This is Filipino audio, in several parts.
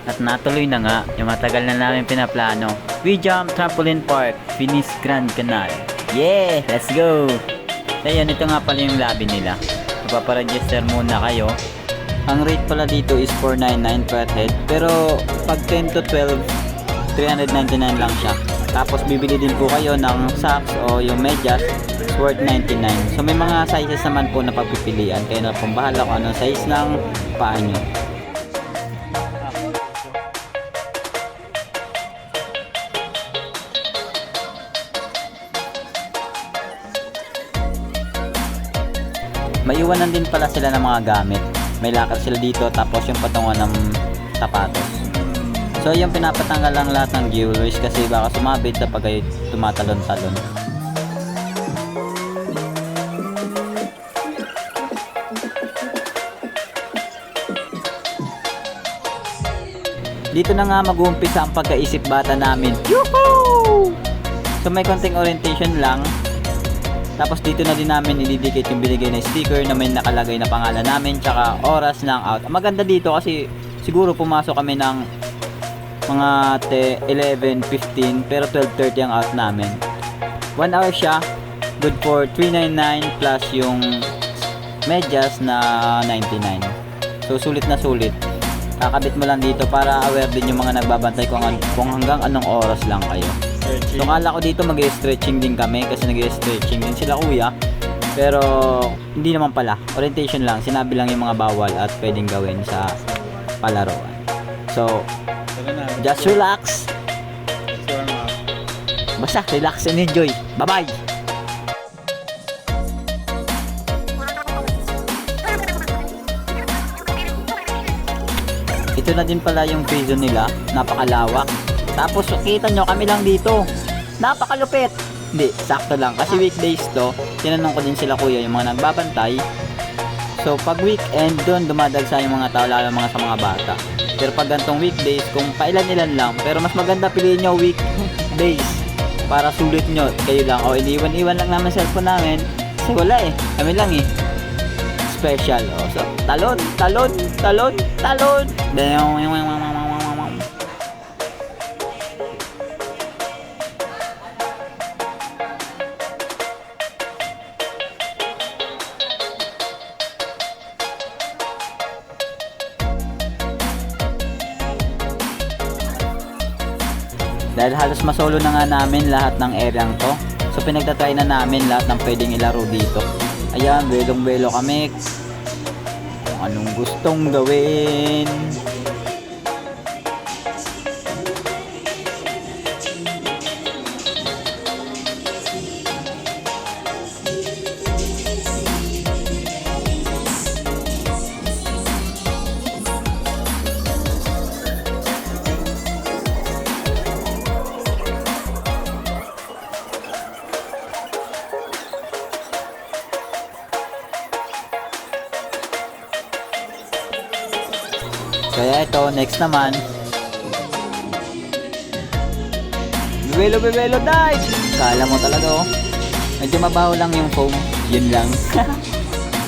At natuloy na nga yung matagal na namin pinaplano. We Jump Trampoline Park, Finis Grand Canal. Yeah! Let's go! So yun, ito nga pala yung lobby nila. Magpaparegister muna kayo. Ang rate pala dito is $499 per head. Pero pag 10 to 12, $399 lang siya. Tapos bibili din po kayo ng socks o yung medyas, it's worth $99. So may mga sizes naman po na pagpipilian. Kaya na pong bahala kung anong size ng paa nyo. Maiwanan din pala sila ng mga gamit. May locker sila dito, tapos yung patungan ng sapatos. So yung pinapatanggal lang lahat ng jewelries kasi baka sumabit kapag kayo tumatalon-talon. Dito na nga mag-uumpisa ang pagkaisip bata namin. Yuhuu! So may konting orientation lang. Tapos dito na din namin ididikit yung binigay na sticker na may nakalagay na pangalan namin tsaka oras ng out. Maganda dito kasi siguro pumasok kami ng mga 11:15 pero 12:30 ang out namin. 1 hour siya. Good for $399 plus yung medyas na $99. So sulit na sulit. Kakabit mo lang dito para aware din yung mga nagbabantay kung hanggang anong oras lang kayo. So kala ko dito mag-stretching din kami kasi nag-stretching din sila kuya. Pero hindi naman pala. Orientation lang. Sinabi lang yung mga bawal at pwedeng gawin sa palaruan. So just relax. Basta relax and enjoy. Bye-bye! Ito na din pala yung free zone nila. Napakalawak. Tapos kita nyo kami lang dito. Napakalupit. Hindi, sakto lang. Kasi weekdays to. Tinanong ko din sila kuya yung mga nagbabantay. So pag weekend doon dumadagsa yung mga tao lalo mga sa mga bata. Pero pag gantong weekdays kung pailan-ilan lang. Pero mas maganda piliin nyo weekdays. Para sulit nyo. Kayo lang. O iniwan-iwan lang naman cellphone namin. Kasi wala eh. Kami lang eh. Special. O, so talon, talon, talon, talon. Dahil halos masolo na nga namin lahat ng areang to. So pinagtatry na namin lahat ng pwedeng ilaro dito. Ayan, belong-belo kami. Kung anong gustong gawin. Kaya ito, next naman. Bebelo dive! Kala mo talaga oh. Medyo mabaho lang yung foam. Yun lang.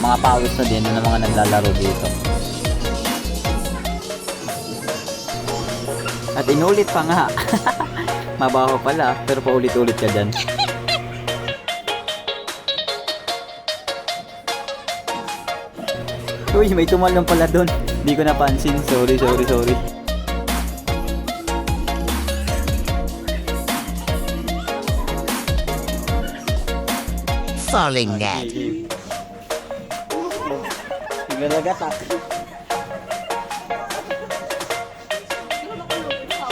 Mga pawis na din ng mga naglalaro dito. At inulit pa nga. Mabaho pala, pero paulit-ulit ka dyan. Uy, may tumalong pala doon. Hindi ko napansin. Sorry. Falling net. Nagagatak.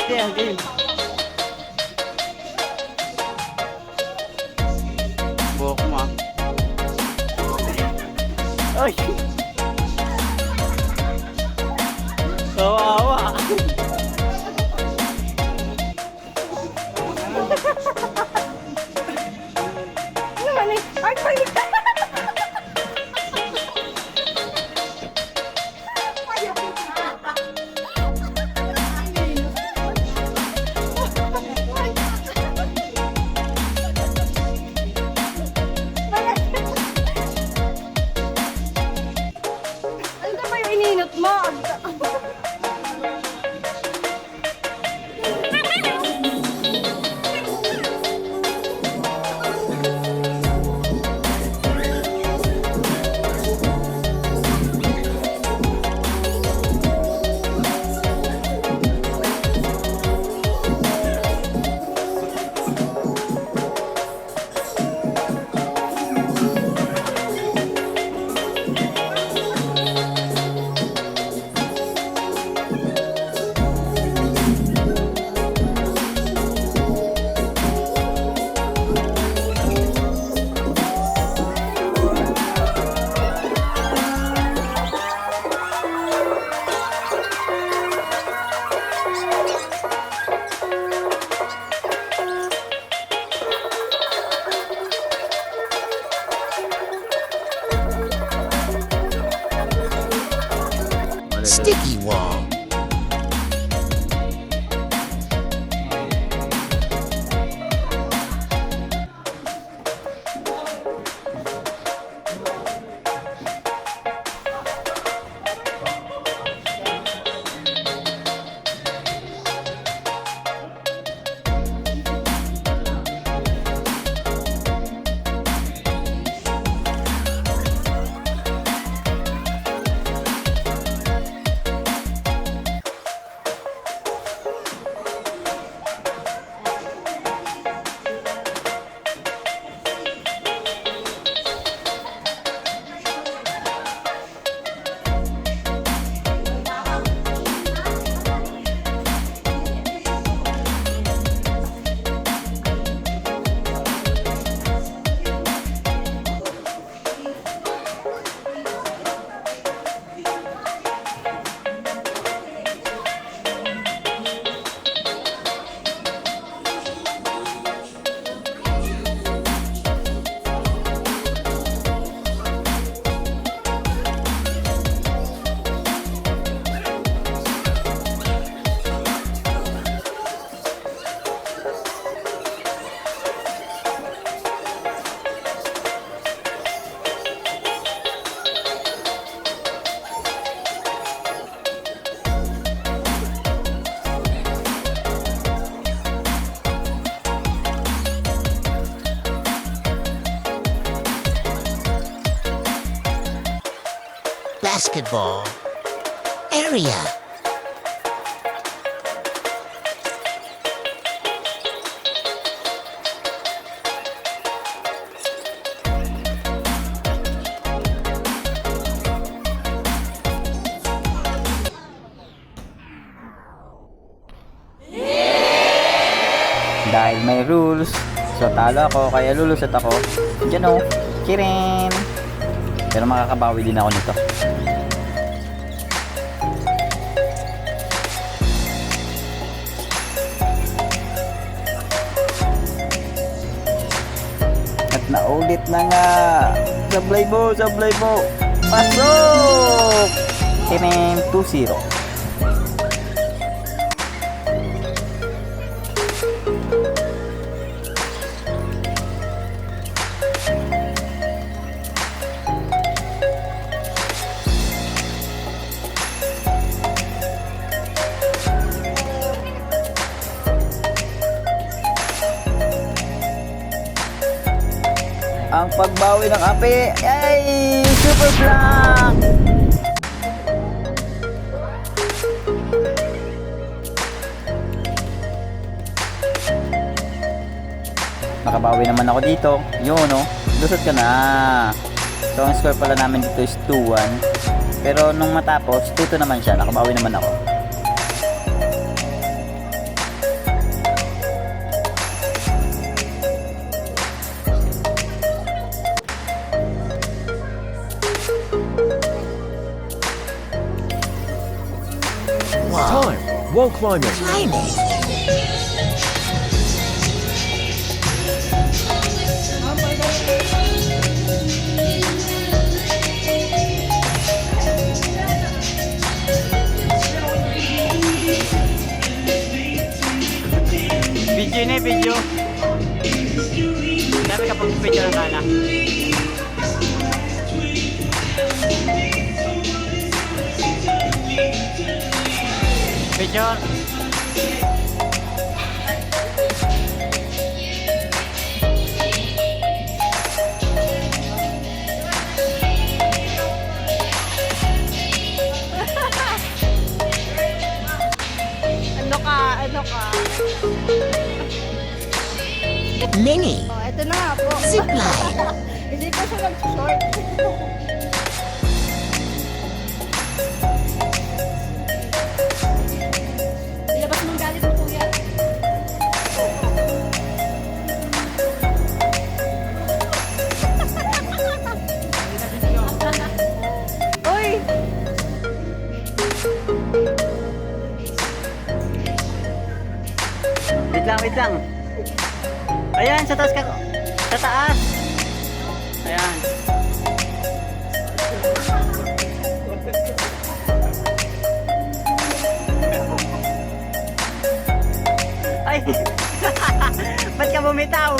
Game. Buhok mo ah. Ay! Kawawa. Ano ba yung ininot mo? basketball area. Dahil may rules, so talo ako, kaya lulusot ako. Diyan o, kirin. Pero makakabawi din ako nito. At naulit na nga. Sablay mo, sablay mo. Pasok! Kirin, 2-0. Ang pagbawi ng api ay super black. Makabawi naman ako dito. Yun oh, lusot ka na. So ang score pala namin dito is 2-1. Pero nung matapos 2-2 naman siya. Nakabawi naman ako. Wow. Time. Wall climbing. Climbing. Video na video. Dami ka pang video ng kana. Video. Ano ka? Mini. Oh, ito na nga po. Zipline. Hindi pa siya nag-short. Ilabas mong galit mo, kuya. Uy! Wait lang, wait lang. Ayan, sa taas ka. Sa taas. Ayan. Ay! Ba't ka bumitaw?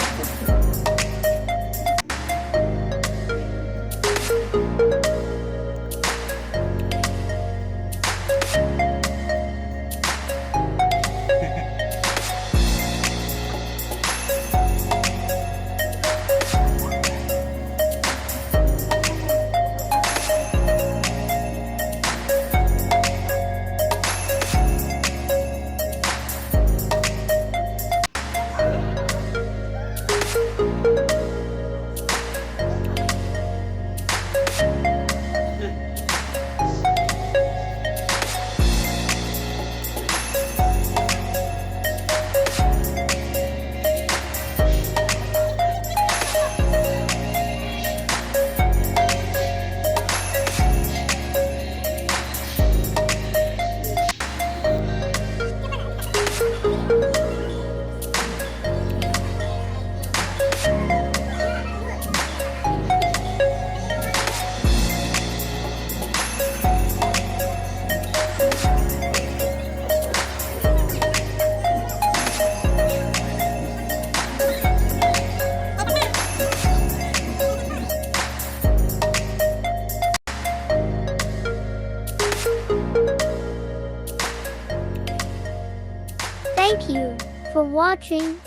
Thank you for watching.